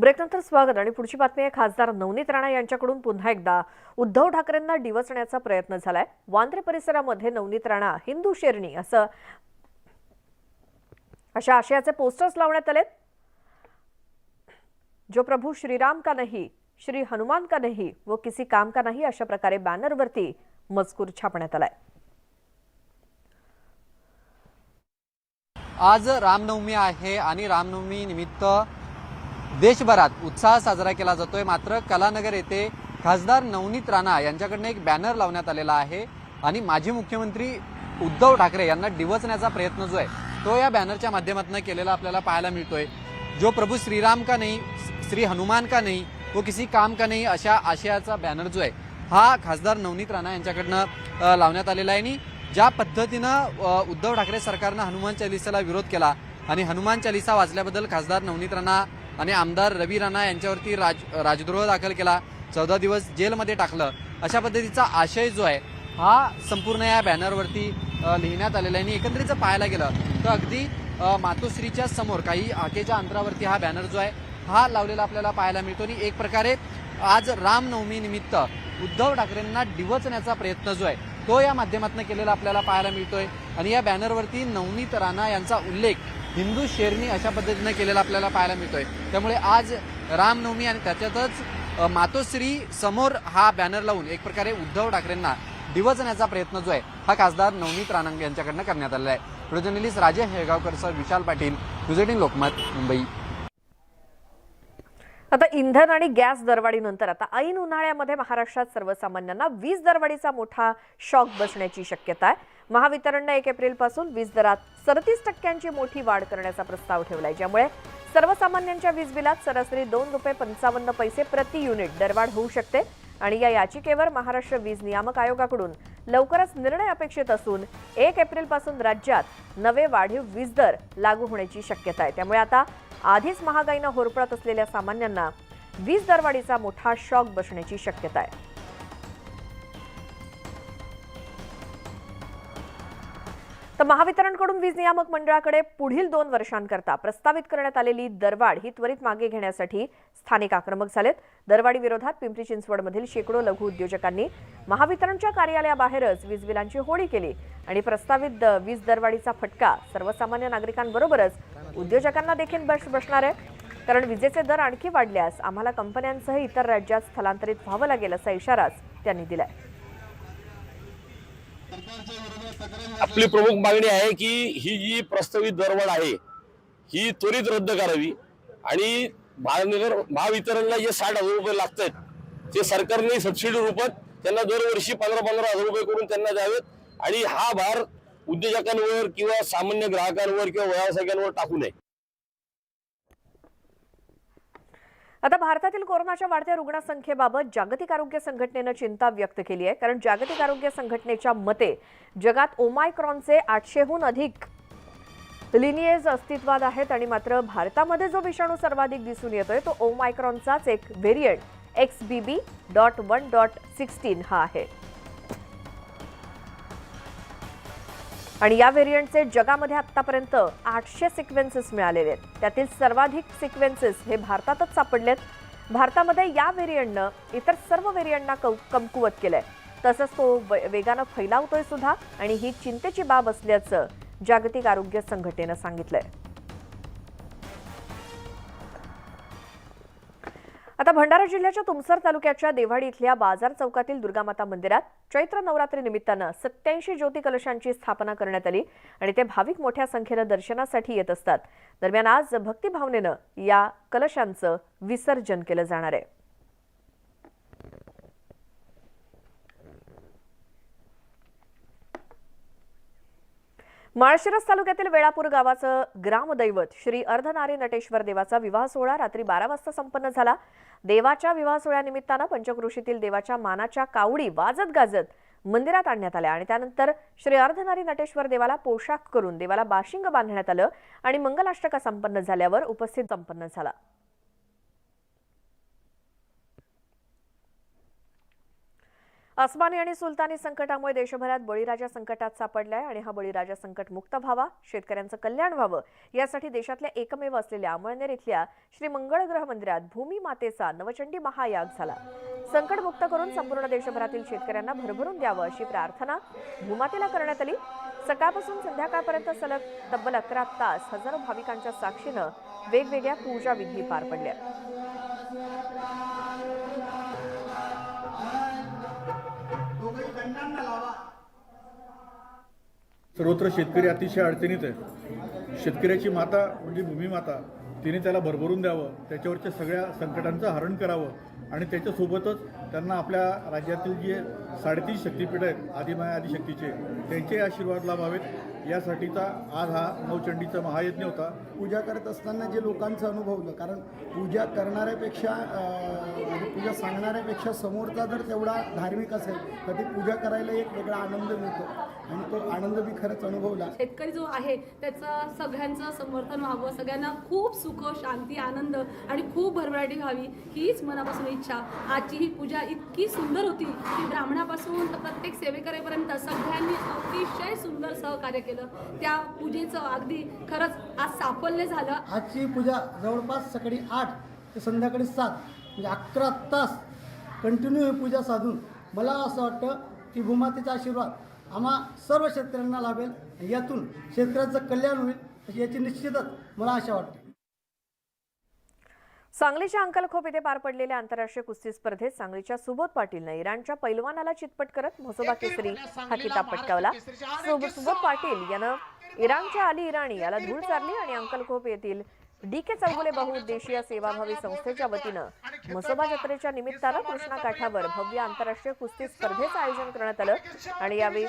ब्रेकनंतर स्वागत आणि पुढची बातमी आहे। खासदार नवनीत राणा यांच्याकडून पुन्हा एकदा उद्धव ठाकरेंना डिवचण्याचा प्रयत्न झालाय। वांद्रे परिसरामध्ये नवनीत राणा हिंदू शेरणी अशा आशयाचे पोस्टर्स लावण्यात आलेत। जो प्रभू श्रीराम का नहीं, श्री हनुमान का नहीं, वो किसी काम का नहीं, अशा प्रकारे बॅनरवरती मजकूर छापण्यात आलाय। आज रामनवमी आहे आणि रामनवमी निमित्त देशभरात उत्साह साजरा केला जातोय। मात्र कलानगर येथे खासदार नवनीत राणा यांच्याकडून एक बॅनर लावण्यात आलेला आहे आणि माजी मुख्यमंत्री उद्धव ठाकरे यांना डिवचण्याचा प्रयत्न जो आहे तो या बॅनरच्या माध्यमातून केलेला आपल्याला पाहायला मिळतोय। जो प्रभू श्रीराम का नहीं, श्री हनुमान का नहीं, वो किसी काम का नहीं, अशा आशयाचा बॅनर जो आहे हा खासदार नवनीत राणा यांच्याकडून लावण्यात आलेला आहे। आणि ज्या पद्धतीनं उद्धव ठाकरे सरकारनं हनुमान चालीसाला विरोध केला आणि हनुमान चालीसा वाचल्याबद्दल खासदार नवनीत राणा आणि आमदार रवी राणा यांच्यावरती राजद्रोह दाखल केला, 14 दिवस जेलमध्ये टाकलं, अशा पद्धतीचा आशय जो आहे हा संपूर्ण या बॅनरवरती लिहिण्यात आलेला आहे। आणि एकंदरीत पाहायला गेलं तर अगदी मातोश्रीच्या समोर काही हाकेच्या अंतरावरती हा बॅनर जो आहे हा लावलेला आपल्याला पाहायला मिळतो। आणि एक प्रकारे आज रामनवमी निमित्त उद्धव ठाकरेंना डिवचण्याचा प्रयत्न जो आहे तो या माध्यमातून केलेला आपल्याला पाहायला मिळतोय। आणि या बॅनरवरती नवनीत राणा यांचा उल्लेख हिंदू शेरणी अशा पद्धतीने केलेला आपल्याला पाहायला मिळतोय। त्यामुळे आज रामनवमी आणि त्याच्यातच मातोश्री समोर हा बॅनर लावून एक प्रकारे उद्धव ठाकरेंना डिवचण्याचा प्रयत्न जो आहे हा खासदार नवनीत राणा यांच्याकडून करण्यात आलेला आहे। Video journalist Rajesh हेगावकर, Vishal Patil, news 18 Lokmat, Mumbai. आता इंधन आणि गॅस दरवाढीनंतर आता ऐन उन्हाळ्यामध्ये महाराष्ट्रात सर्वसामान्यांना वीज दरवाढीचा मोठा शॉक बसण्याची शक्यता आहे। महावितरणने 1 एप्रिलपासून वीज दरात 37% मोठी वाढ करण्याचा प्रस्ताव ठेवलाय, ज्यामुळे सर्वसामान्यांच्या वीज बिलात सरासरी ₹2.55 प्रति युनिट दरवाढ होऊ शकते। आणि या याचिकेवर महाराष्ट्र वीज नियामक आयोगाकडून लवकरच निर्णय अपेक्षित असून 1 एप्रिलपासून राज्यात नवे वाढीव वीज दर लागू होण्याची शक्यता आहे। त्यामुळे आता आधीच महागाईनं होरपळत असलेल्या सामान्यांना वीज दरवाढीचा मोठा शॉक बसण्याची शक्यता आहे। तर महावितरणकडून वीज नियामक मंडळाकडे पुढील 2 वर्षांकरता प्रस्तावित करण्यात आलेली दरवाढ ही त्वरित मागे घेण्यासाठी स्थानिक आक्रमक झालेत। दरवाढी विरोधात पिंपरी चिंचवडमधील शेकडो लघु उद्योजकांनी महावितरणच्या कार्यालयाबाहेरच वीज बिलांची होळी केली आणि प्रस्तावित वीज दरवाढीचा फटका सर्वसामान्य नागरिकांबरोबरच उद्योजकांना देखील बसणार आहे। कारण विजेचे दर आणखी वाढल्यास आम्हाला कंपन्यांसह इतर राज्यात स्थलांतरित व्हावं लागेल असा इशाराच त्यांनी दिलाय। आपली प्रमुख मागणी आहे की ही जी प्रस्तावित दरवाढ आहे ही त्वरित रद्द करावी आणि महावितरणला जे 60,000 रुपये लागतात ते सरकारने सबसिडी रूपात त्यांना दरवर्षी 15,000 रुपये करून त्यांना द्यावेत आणि हा भार उद्योजकांवर किंवा सामान्य ग्राहकांवर किंवा व्यावसायिकांवर टाकू नये। आता भारतातील कोरोनाच्या वाढत्या रुग्णसंख्येबाबत जागतिक आरोग्य संघटनेने चिंता व्यक्त केली आहे। कारण जागतिक आरोग्य संघटनेच्या मते जगात ओमायक्रॉनचे 800हून अधिक लिनिएज अस्तित्वात आहेत आणि मात्र भारतामध्ये जो विषाणू सर्वाधिक दिसून येतोय तो ओमायक्रॉनचाच एक व्हेरियंट XBB.1.16 हा आहे। आणि या व्हेरियंटचे जगामध्ये आतापर्यंत 800 सिक्वेन्सेस मिळालेले आहेत। त्यातील सर्वाधिक सिक्वेन्सेस हे भारतातच सापडलेत। भारतामध्ये या व्हेरियंटनं इतर सर्व व्हेरियंटना कमकुवत केलंय, तसंच तो वेगानं फैलावतोय सुद्धा आणि ही चिंतेची बाब असल्याचं जागतिक आरोग्य संघटनेनं सांगितलंय। आता भंडारा जिल्ह्याच्या तुमसर तालुक्याच्या देवाडी इथल्या बाजार चौकातील दुर्गामाता मंदिरात चैत्र नवरात्री निमित्तानं 87 ज्योती कलशांची स्थापना करण्यात आली आणि ते भाविक मोठ्या संख्येनं दर्शनासाठी येत असतात। दरम्यान आज भक्तिभावनेनं या कलशांचं विसर्जन केलं जाणार आहे। माळशिरस तालुक्यातील वेळापूर गावाचं ग्रामदैवत श्री अर्धनारी नटेश्वर देवाचा विवाह सोहळा रात्री 12 वाजता संपन्न झाला। देवाच्या विवाह सोहळ्यानिमित्तानं पंचक्रोशीतील देवाच्या मानाच्या कावडी वाजत गाजत मंदिरात आणण्यात आल्या आणि त्यानंतर श्री अर्धनारी नटेश्वर देवाला पोशाख करून देवाला बाशिंग बांधण्यात आलं आणि मंगलाष्टका संपन्न झाल्यावर उपस्थित संपन्न झाला। अस्मानी आणि सुलतानी संकटामुळे देशभरात बळीराजा संकटात सापडलाय आणि हा बळीराजा संकट मुक्त व्हावा, शेतकऱ्यांचं कल्याण व्हावं यासाठी देशातल्या एकमेव असलेल्या अमळनेर इथल्या श्री मंगळ ग्रह मंदिरात भूमी मातेचा नवचंडी महायाग झाला। संकट मुक्त करून संपूर्ण देशभरातील शेतकऱ्यांना भरभरून द्यावं अशी प्रार्थना भूमातेला करण्यात आली। सकाळपासून संध्याकाळपर्यंत सलग तब्बल 11 तास हजारो भाविकांच्या साक्षीनं वेगवेगळ्या पूजा विधी पार पडल्या। सर्वत्र शेतकरी अतिशय अडचणीत आहे। शेतकऱ्याची माता म्हणजे भूमिमाता, तिने त्याला भरभरून द्यावं, त्याच्यावरच्या सगळ्या संकटांचं हरण करावं आणि त्याच्यासोबतच त्यांना आपल्या राज्यातील जे 3.5 शक्तिपीठ आहेत आदिमाया आदिशक्तीचे, त्यांचे आशीर्वाद लाभावेत यासाठीचा आज हा नवचंडीचा महायज्ञ होता। पूजा करत असताना जे लोकांचं अनुभवलं, कारण पूजा करणाऱ्यापेक्षा म्हणजे पूजा सांगणाऱ्यापेक्षा समोरचा जर तेवढा धार्मिक असेल तर ती पूजा करायला एक वेगळा आनंद मिळतो आणि तो आनंद मी खरंच अनुभवला। शेतकरी जो आहे त्याचं सगळ्यांचं समर्थन व्हावं, सगळ्यांना खूप सुख शांती आनंद आणि खूप भरभराटी व्हावी हीच मनापासून इच्छा। आजची ही पूजा इतकी सुंदर होती की ब्राह्मणापासून तर प्रत्येक सेवेकरेपर्यंत सगळ्यांनी अतिशय सुंदर सहकार्य केलं। त्या पूजेचं अगदी खरंच आज साफल्य झालं। आजची पूजा जवळपास सकाळी 8 ते संध्याकाळी 7 म्हणजे 11 तास कंटिन्यू ही पूजा साधून मला असं वाटतं की भूमातेचा आशीर्वाद आम्हा सर्व शेतकऱ्यांना लाभेल, यातून शेतकऱ्याचं कल्याण होईल याची निश्चितच मला आशा वाटते। सांगलीच्या अंकलखोप येथे पार पडलेल्या आंतरराष्ट्रीय कुस्ती स्पर्धेत सांगलीच्या सुबोध पाटीलनं इराणच्या पैलवानाला चितपट करत म्हसोबा केसरी हा किताब पटकावला। सुबोध पाटील यानं इराणच्या अली इराणी याला धूळ चारली आणि अंकलखोप येथील DK चौगुले बहुउद्देशीय सेवाभावी संस्थेच्या वतीनं म्हसोबा जत्रेच्या निमित्तानं कृष्णा काठावर भव्य आंतरराष्ट्रीय कुस्ती स्पर्धेचं आयोजन करण्यात आलं आणि यावेळी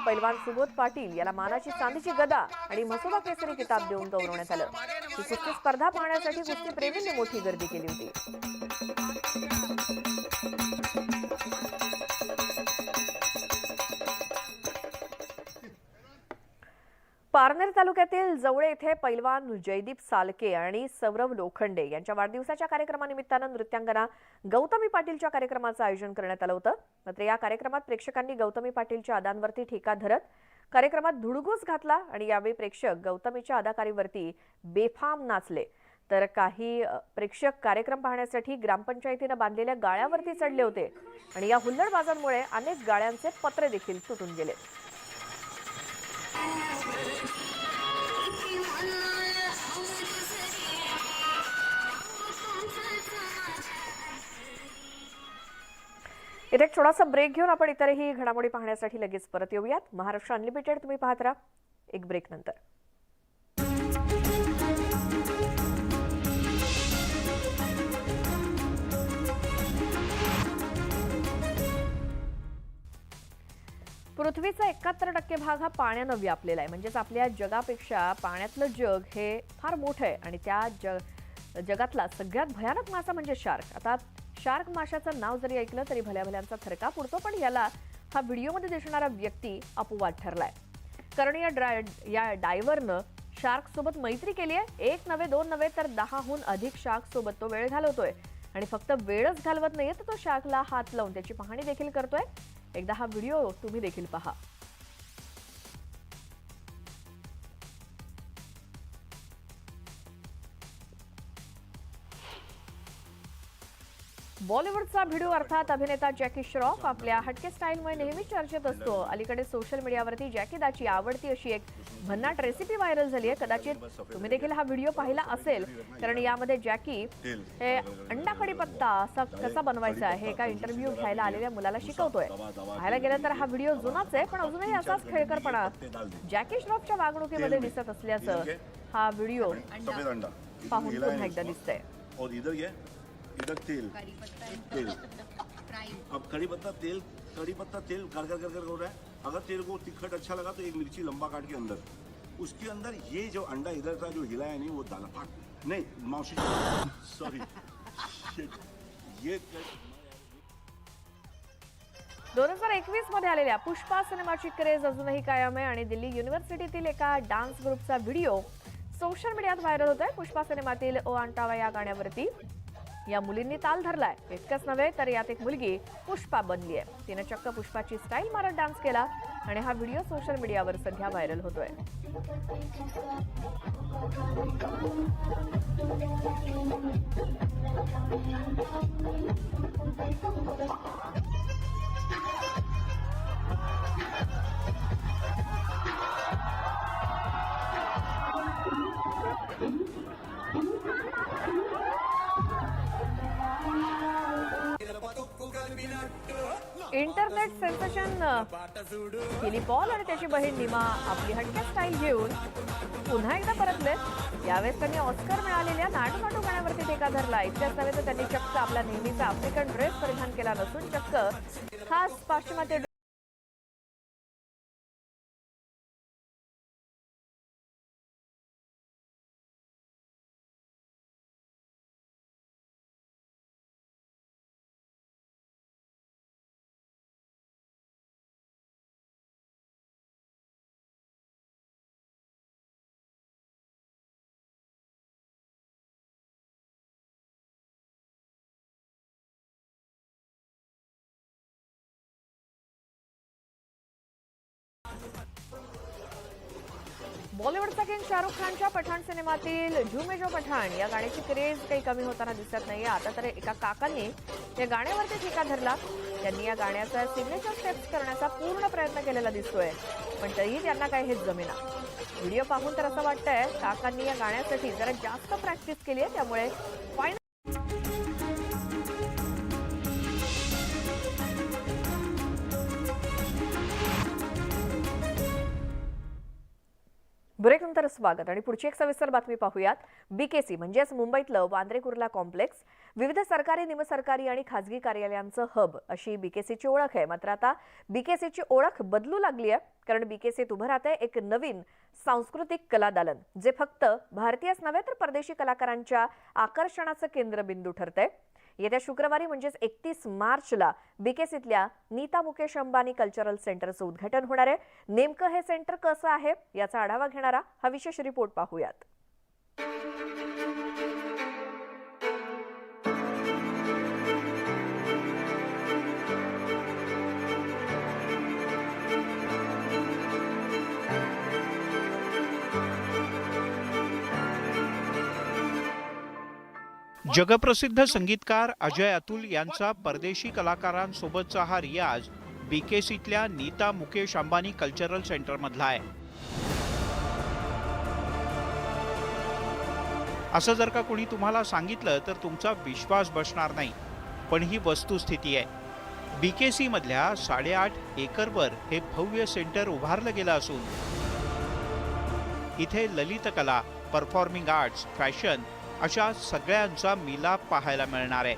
पैलवान सुबोध पाटील याला मानाची चांदीची गदा आणि म्हसोबा केसरी किताब देऊन गौरवण्यात आलं। ही कुस्ती स्पर्धा पाहण्यासाठी कुस्ती प्रेमींनी मोठी गर्दी केली होती। पारनेर तालुक्यातील जवळे येथे पैलवान जयदीप सालके आणि सौरव लोखंडे यांच्या वाढदिवसाच्या कार्यक्रमानिमित्तानं नृत्यांगना गौतमी पाटीलच्या कार्यक्रमाचं आयोजन करण्यात आलं होतं। मात्र या कार्यक्रमात प्रेक्षकांनी गौतमी पाटीलच्या अदांवरती ठेका धरत कार्यक्रमात धुडगूस घातला आणि यावेळी प्रेक्षक गौतमीच्या अदाकारीवरती बेफाम नाचले, तर काही प्रेक्षक कार्यक्रम पाहण्यासाठी ग्रामपंचायतीनं बांधलेल्या गाळ्यावरती चढले होते आणि या हुल्लडबाजांमुळे अनेक गाळ्यांचे पत्रे देखील तुटून गेले। इथे एक छोटासा ब्रेक घेऊन आपण इतरही घडामोडी पाहण्यासाठी लगेच परत येऊयात। महाराष्ट्र अनलिमिटेड तुम्ही पाहत राहा, एक ब्रेक नंतर। पृथ्वीचा 71% भाग हा पाण्यानं व्यापलेला आहे, म्हणजेच आपल्या जगापेक्षा पाण्यातलं जग हे फार मोठं आहे आणि त्या जगातला सगळ्यात भयानक मासा म्हणजे शार्क। आता शार्क माशाचं नाव जरी ऐकलं तरी भल्याभल्यांचा थरकाप उडतो, पण याला हा व्हिडिओमध्ये दिसणारा व्यक्ती अपवाद ठरलाय, कारण या डायव्हरनं शार्क सोबत मैत्री केली आहे। 1 नव्हे 2 नव्हे तर 10हून अधिक शार्क सोबत तो वेळ घालवतोय आणि फक्त वेळच घालवत नाहीये तर तो शार्कला हात लावून त्याची पाहणी देखील करतोय। एकदा हा व्हिडिओ तुम्ही देखील पहा। बॉलिवूडचा भिडू अर्थात अभिनेता जॅकी श्रॉफ आपल्या हटके स्टाईलमुळे नेहमी चर्चेत असतो। अलीकडे सोशल मीडियावरती जॅकी दाची आवडती अशी एक भन्नाट रेसिपी व्हायरल झाली आहे। कदाचित तुम्ही देखील हा व्हिडिओ पाहिला असेल, कारण यामध्ये जॅकी हे अंडा कढीपत्ता असा कसा बनवायचा आहे एका इंटरव्ह्यू घ्यायला आलेल्या मुलाला शिकवतोय। पाहायला गेलं तर हा व्हिडिओ जुनाच आहे, पण अजूनही असाच खेळकरपणा जॅकी श्रॉफच्या वागणुकीमध्ये दिसत असल्याचं हा व्हिडिओ पाहून पुन्हा एकदा दिसतंय। इधर तेल अब कड़ी पत्ता तेल कर कर कर कर हो रहा है। अगर तेरे को तिखट अच्छा लगा तो एक मिर्ची लंबा काट के अंदर, उसके अंदर ये जो अंडा इधर का जो हिला है नहीं वो डाला फाट नहीं मौसी सॉरी ये 2021 मध्ये आलेल्या पुष्पा सिनेमाची क्रेज अजूनही कायम आहे आणि दिल्ली युनिव्हर्सिटीतील एका डान्स ग्रुपचा व्हिडिओ सोशल मीडियात व्हायरल होतोय। पुष्पा सिनेमातील ओ अंटावा या गाण्यावरती या मुलींनी ताल धरलाय. इतकंच नव्हे तर यात एक मुलगी पुष्पा बनली आहे. तिने चक्क पुष्पाची स्टाईल मारत डान्स केला आणि हा व्हिडिओ सोशल मीडियावर सध्या व्हायरल होतोय. इंटरनेट सेन्सेशन केली पॉल आणि त्याची बहीण निमा आपली हटक्या स्टाईल घेऊन पुन्हा एकदा परतले. यावेळेस त्यांनी ऑस्कर मिळालेल्या नाटू नाटू गाण्यावरती ठेका धरला. इतक्याच नव्हे तर त्यांनी चक्क आपला नेहमीचा आफ्रिकन ड्रेस परिधान केला नसून चक्क खास पाश्चिमात्य बॉलिवूडचा किंग शाहरुख खानच्या पठाण सिनेमातील झूमे जो पठाण या गाण्याची क्रेज काही कमी होताना दिसत नाहीये. आता तर एका काकांनी या गाण्यावरती ठेका धरला. त्यांनी या गाण्याचा सिग्नेचर स्टेप्स करण्याचा पूर्ण प्रयत्न केलेला दिसतोय, पण तरीही त्यांना काही हेच जमेना. व्हिडिओ पाहून तर असं वाटतंय काकांनी या गाण्यासाठी जरा जास्त प्रॅक्टिस केली आहे, त्यामुळे फायनल ब्रेकनंतर स्वागत आणि पुढची एक सविस्तर बातमी पाहूयात. बीकेसी म्हणजेच मुंबईतलं वांद्रे कुर्ला कॉम्प्लेक्स विविध सरकारी, निमसरकारी आणि खासगी कार्यालयांचं हब अशी बीकेसीची ओळख आहे. मात्र आता बीकेसीची ओळख बदलू लागली आहे, कारण बीकेसीत उभं राहतंय एक नवीन सांस्कृतिक कला दालन, जे फक्त भारतीयच नव्हे तर परदेशी कलाकारांच्या आकर्षणाचं केंद्रबिंदू ठरतंय. येत्या शुक्रवारी म्हणजेच 31 मार्चला बीकेसीतल्या नीता मुकेश अंबानी कल्चरल सेंटरचं उद्घाटन होणार आहे. नेमकं हे सेंटर कसं आहे याचा आढावा घेणारा हा विशेष रिपोर्ट पाहूयात. जगप्रसिद्ध संगीतकार अजय अतुल यांचा परदेशी कलाकारांसोबतचा हा रियाज बीकेसीतल्या नीता मुकेश अंबानी कल्चरल सेंटर मधला आहे. असं जर का कोणी तुम्हाला सांगितलं तर तुमचा विश्वास बसणार नाही, पण ही वस्तुस्थिती आहे. बीकेसी मधल्या 8.5 एकरवर हे भव्य सेंटर उभारलं गेलं असून इथे ललितकला, परफॉर्मिंग आर्ट्स, फॅशन अशा सगळ्यांचा मिलाप पाहायला मिळणार आहे.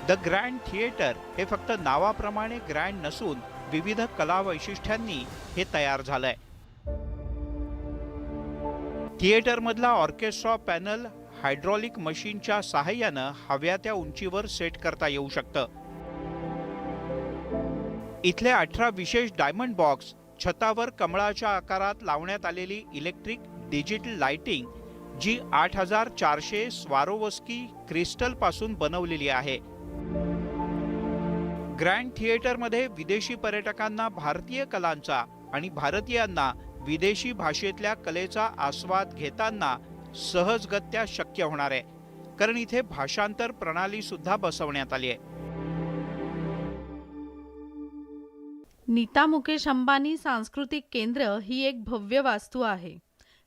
द ग्रँड थिएटर हे फक्त नावाप्रमाणे ग्रँड नसून विविध कला वैशिष्ट्यांनी हे तयार झालंय. थिएटरमधला ऑर्केस्ट्रा पॅनल हायड्रॉलिक मशीनच्या सहाय्यानं हव्या त्या उंचीवर सेट करता येऊ शकतं. इथले 18 विशेष डायमंड बॉक्स, छतावर कमळाच्या आकारात लावण्यात आलेली इलेक्ट्रिक डिजिटल लाइटिंग जी 8400 स्वारोवस्की क्रिस्टल पासून बनवलेली आहे. ग्रँड थिएटरमध्ये विदेशी पर्यटकांना भारतीय कलांचा आणि भारतीयांना विदेशी भाषेतल्या कलेचा आस्वाद घेताना सहजगत्या शक्य होणार आहे, कारण इथे भाषांतर प्रणाली सुद्धा बसवण्यात आली आहे. नीता मुकेश अंबानी सांस्कृतिक केंद्र ही एक भव्य वास्तू आहे.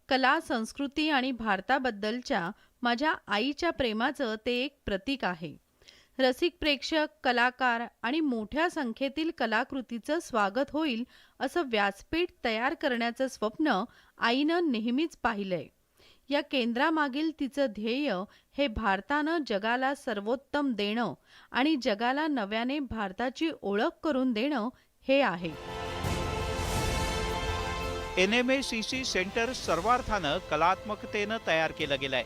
कला, संस्कृती आणि भारताबद्दलच्या माझ्या आईच्या प्रेमाचं ते एक प्रतीक आहे. रसिक प्रेक्षक, कलाकार आणि मोठ्या संख्येतील कलाकृतीचं स्वागत होईल असं व्यासपीठ तयार करण्याचं स्वप्न आईनं नेहमीच पाहिलंय. या केंद्रामागील तिचं ध्येय हे भारतानं जगाला सर्वोत्तम देणं आणि जगाला नव्याने भारताची ओळख करून देणं हे आहे. NMACC सेंटर सर्वार्थानं कलात्मकतेनं तयार केलं गेलंय.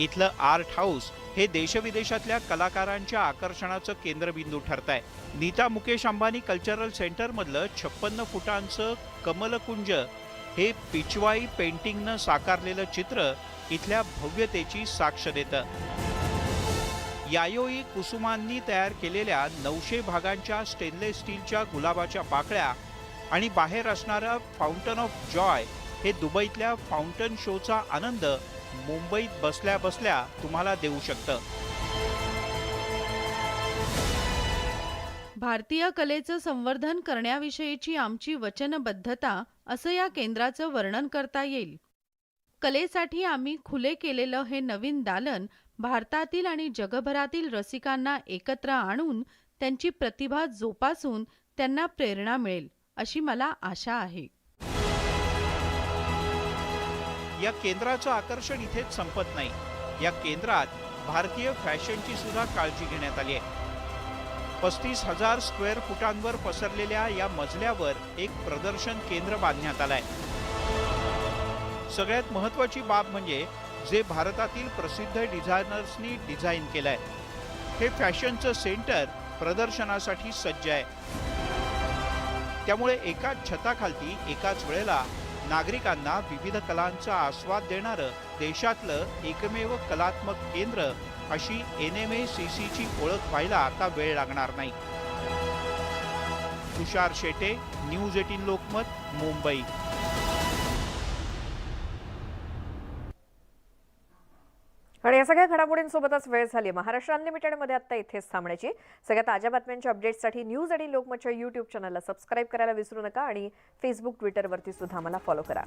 इथलं आर्ट हाऊस हे देशविदेशातल्या कलाकारांच्या आकर्षणाचं केंद्रबिंदू ठरतंय. नीता मुकेश अंबानी कल्चरल सेंटर मधलं 56 फुटांचं कमलकुंज हे पिचवाई पेंटिंगनं साकारलेलं चित्र इथल्या भव्यतेची साक्ष देतं. यायोई कुसुमांनी तयार केलेल्या 900 भागांच्या स्टेनलेस स्टीलच्या गुलाबाच्या पाकळ्या आणि बाहेर असणारं फाउंटन ऑफ जॉय हे दुबईतल्या फाउंटन शोचा आनंद मुंबईत बसल्या बसल्या तुम्हाला देऊ शकतं. भारतीय कलेचं संवर्धन करण्याविषयीची आमची वचनबद्धता असं या केंद्राचं वर्णन करता येईल. कलेसाठी आम्ही खुले केलेलं हे नवीन दालन भारतातील आणि जगभरातील रसिकांना एकत्र आणून त्यांची प्रतिभा जोपासून त्यांना प्रेरणा मिळेल अशी मला आशा आहे. या केंद्राचं आकर्षण इथेच संपत नाही. या केंद्रात भारतीय फॅशनची सुद्धा काळजी घेण्यात आली आहे. 35,000 स्क्वेअर फुटांवर पसरलेल्या या मजल्यावर एक प्रदर्शन केंद्र बांधण्यात आलंय. सगळ्यात महत्त्वाची बाब म्हणजे जे भारतातील प्रसिद्ध डिझायनर्सनी डिझाईन केलंय. हे फॅशनचं सेंटर प्रदर्शनासाठी सज्ज आहे. त्यामुळे एकाच छताखालती एकाच वेळेला नागरिकांना विविध कलांचा आस्वाद देणारं देशातलं एकमेव कलात्मक केंद्र अशी NMACCची ओळख व्हायला आता वेळ लागणार नाही. तुषार शेटे, न्यूज 18 लोकमत, मुंबई. आणि या सगळ्या घडामोडींसोबतच वेळ झाली महाराष्ट्र अनलिमिटेडमध्ये आता इथेच थांबण्याची. सगळ्या ताज्या बातम्यांच्या अपडेट्ससाठी न्यूज 18 लोकमतच्या YouTube चॅनलला सबस्क्राईब करायला विसरू नका आणि फेसबुक, ट्विटरवरती सुद्धा मला फॉलो करा.